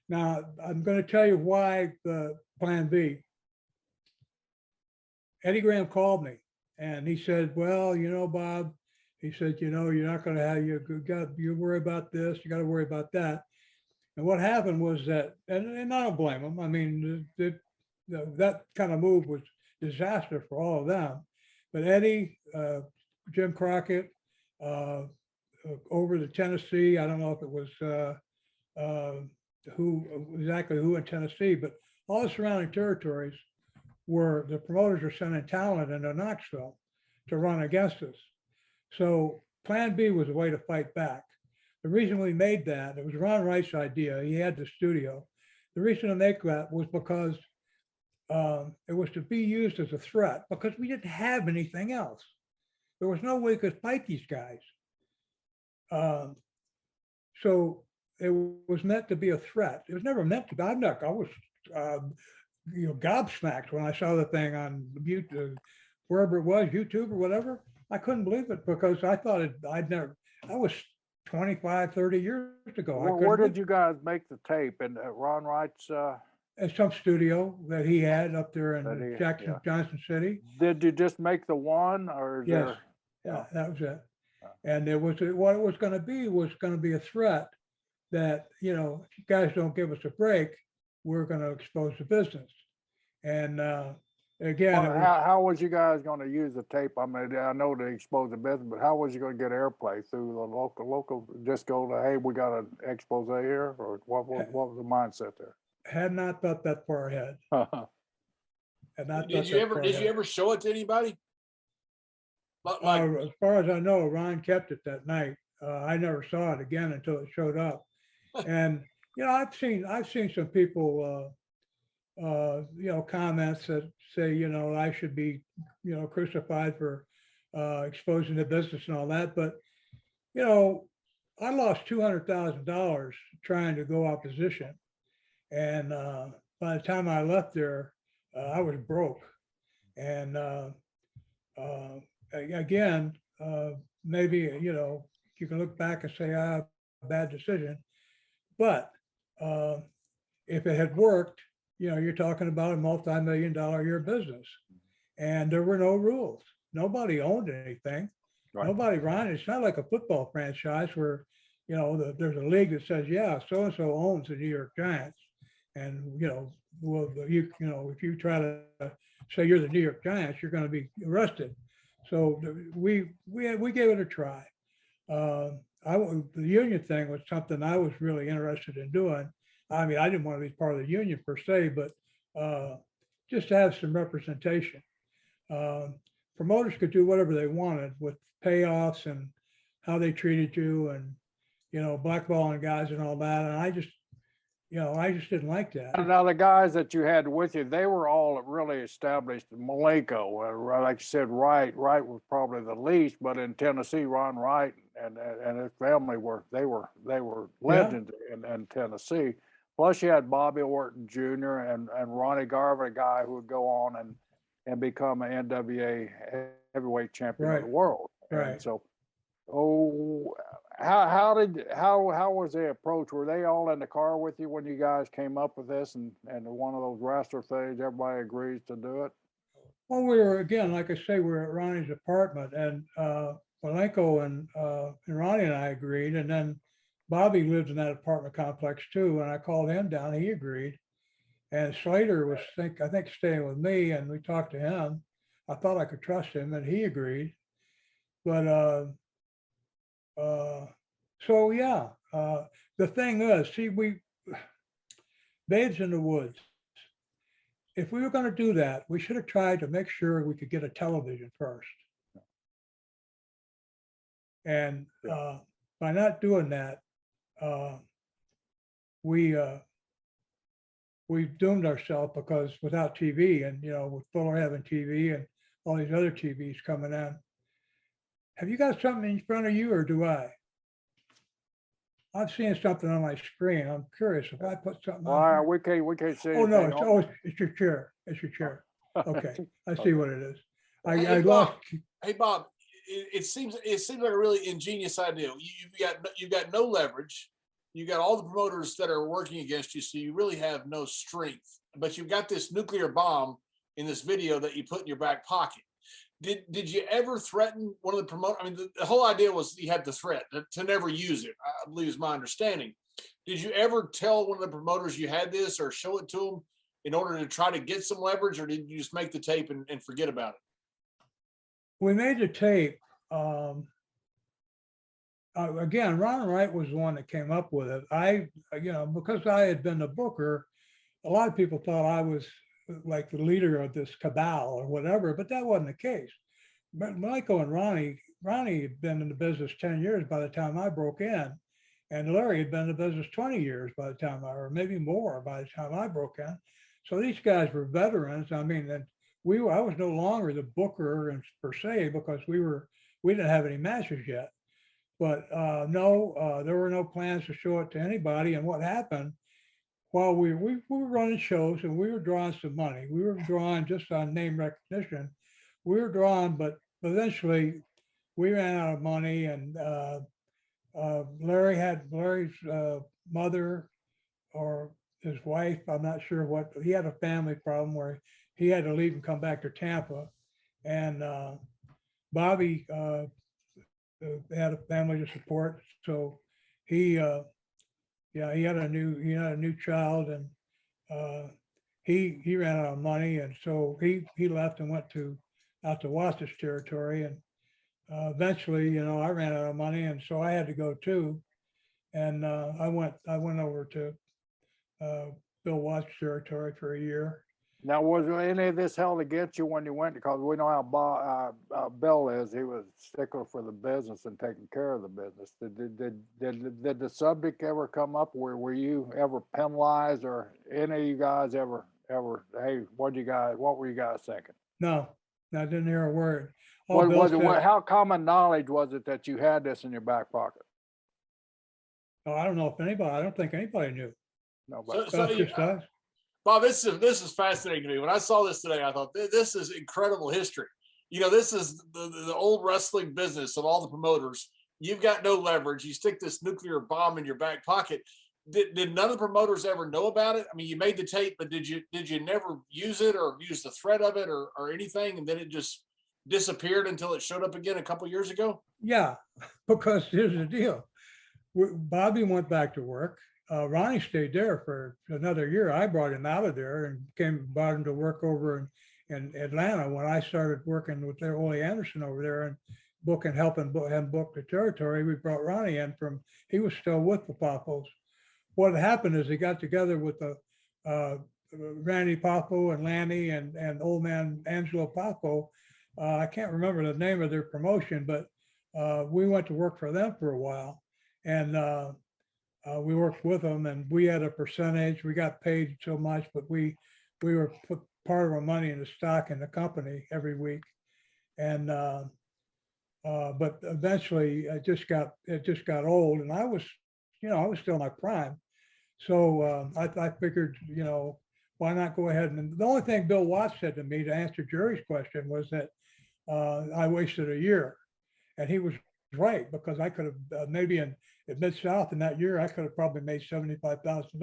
Now, I'm going to tell you why the Plan B. Eddie Graham called me and he said, well, Bob, he said, you're not going to have, you worry about this, you got to worry about that. And what happened was that, and I don't blame him. I mean, that kind of move was disaster for all of them. But Eddie, Jim Crockett, over to Tennessee, I don't know if it was who in Tennessee, but all the surrounding territories were the promoters were sending talent into Knoxville to run against us. So Plan B was a way to fight back. The reason we made that, it was Ron Wright's idea. He had the studio. The reason to make that was because it was to be used as a threat because we didn't have anything else. There was no way we could fight these guys. So it was meant to be a threat. It was never meant to be. I was, gobsmacked when I saw the thing on YouTube, wherever it was, YouTube or whatever. I couldn't believe it because I thought that was 25, 30 years ago. Where did you guys make the tape? In Ron Wright's? At some studio that he had up there in Johnson City. Did you just make the one or? Yes. Yeah, that was it. And what it was going to be a threat that, if you guys don't give us a break, we're going to expose the business. And again, how was you guys going to use the tape? I mean, I know they expose the business, but how was you going to get airplay through the local? Just go to, hey, we got an expose here, or what was the mindset there? Had not thought that far ahead. Did you ever show it to anybody? As far as I know, Ron kept it that night. I never saw it again until it showed up. And I've seen some people comments that say, I should be, crucified for exposing the business and all that. But, I lost $200,000 trying to go opposition. And by the time I left there, I was broke. And again, maybe, you can look back and say, bad decision. But if it had worked, you're talking about a multi-million-dollar a year business. And there were no rules. Nobody owned anything. Right. Nobody ran it. It's not like a football franchise where, there's a league that says, yeah, so-and-so owns the New York Giants. And, if you try to say you're the New York Giants, you're going to be arrested. So we gave it a try. The union thing was something I was really interested in doing. I mean, I didn't want to be part of the union per se, but just to have some representation. Promoters could do whatever they wanted with payoffs and how they treated you and, blackballing guys and all that. And I just didn't like that. Now, the guys that you had with you, they were all really established. Malenko, like you said, Wright was probably the least, but in Tennessee, Ron Wright and his family were legends in Tennessee. Plus, you had Bobby Orton Jr. and Ronnie Garvin, a guy who would go on and become an NWA heavyweight champion of the world. Right. And so, how was the approach? Were they all in the car with you when you guys came up with this and one of those wrestler things, everybody agrees to do it? Well, we were, again, like I say, we were at Ronnie's apartment and Malenko and Ronnie and I agreed. And then Bobby lived in that apartment complex too. And I called him down, he agreed. And Slater was, I think, staying with me and we talked to him. I thought I could trust him and he agreed. But so yeah, the thing is, see, Babes in the Woods. If we were going to do that, we should have tried to make sure we could get a television first. And by not doing that, we doomed ourselves because without TV and, with Fuller having TV and all these other TVs coming in. Have you got something in front of you or do I? I'm seeing something on my screen. I'm curious if I put something on. We can't see. Oh no, it's your chair. It's your chair. Okay, I see what it is. Hey, Bob, it seems like a really ingenious idea. You've got no leverage. you got all the promoters that are working against you, so you really have no strength. But you've got this nuclear bomb in this video that you put in your back pocket. Did you ever threaten one of the promoters? I mean, the whole idea was you had the threat to never use it, I believe is my understanding. Did you ever tell one of the promoters you had this or show it to them in order to try to get some leverage, or did you just make the tape and forget about it? We made the tape. Again, Ron Wright was the one that came up with it. Because I had been the booker, a lot of people thought I was like the leader of this cabal or whatever, but that wasn't the case. But Michael and Ronnie had been in the business 10 years by the time I broke in, and Larry had been in the business 20 years by the time or maybe more by the time I broke in. So these guys were veterans. I mean, and I was no longer the booker and per se, because we didn't have any matches yet. But no, there were no plans to show it to anybody. And what happened, while we were running shows and we were drawing some money, we were drawing just on name recognition. We were drawing, but eventually we ran out of money, and Larry's mother or his wife, I'm not sure what, he had a family problem where he had to leave and come back to Tampa. And Bobby had a family to support, so he had a new child, and he ran out of money, and so he left and went out to Wasatch territory, and eventually, I ran out of money, and so I had to go too, and I went over to Bill Watts territory for a year. Now, was any of this held against you when you went? Because we know how Bill is. He was stickler for the business and taking care of the business. Did the subject ever come up? Were you ever penalized, or any of you guys ever? Hey, what were you guys thinking? No, I didn't hear a word. How common knowledge was it that you had this in your back pocket? I don't know if anybody. I don't think anybody knew. Nobody. Just us. Bob, this is fascinating to me. When I saw this today, I thought this is incredible history. This is the old wrestling business of all the promoters. You've got no leverage. You stick this nuclear bomb in your back pocket. Did none of the promoters ever know about it? I mean, you made the tape, but did you never use it or use the threat of it or anything, and then it just disappeared until it showed up again a couple years ago? Yeah, because here's the deal. Bobby went back to work. Ronnie stayed there for another year. I brought him out of there and brought him to work over in Atlanta when I started working with Ole Anderson over there and helping him book the territory. We brought Ronnie in he was still with the Poppos. What happened is he got together with Randy Poppo and Lanny and old man Angelo Poppo. I can't remember the name of their promotion, but we went to work for them for a while. And we worked with them, and we had a percentage. We got paid so much, but we were put part of our money in the stock in the company every week. And but eventually it just got old, and I was still in my prime. So I figured, why not go ahead? And the only thing Bill Watts said to me to answer Jerry's question was that I wasted a year, and he was right, because I could have maybe in Mid-South in that year, I could have probably made $75,000.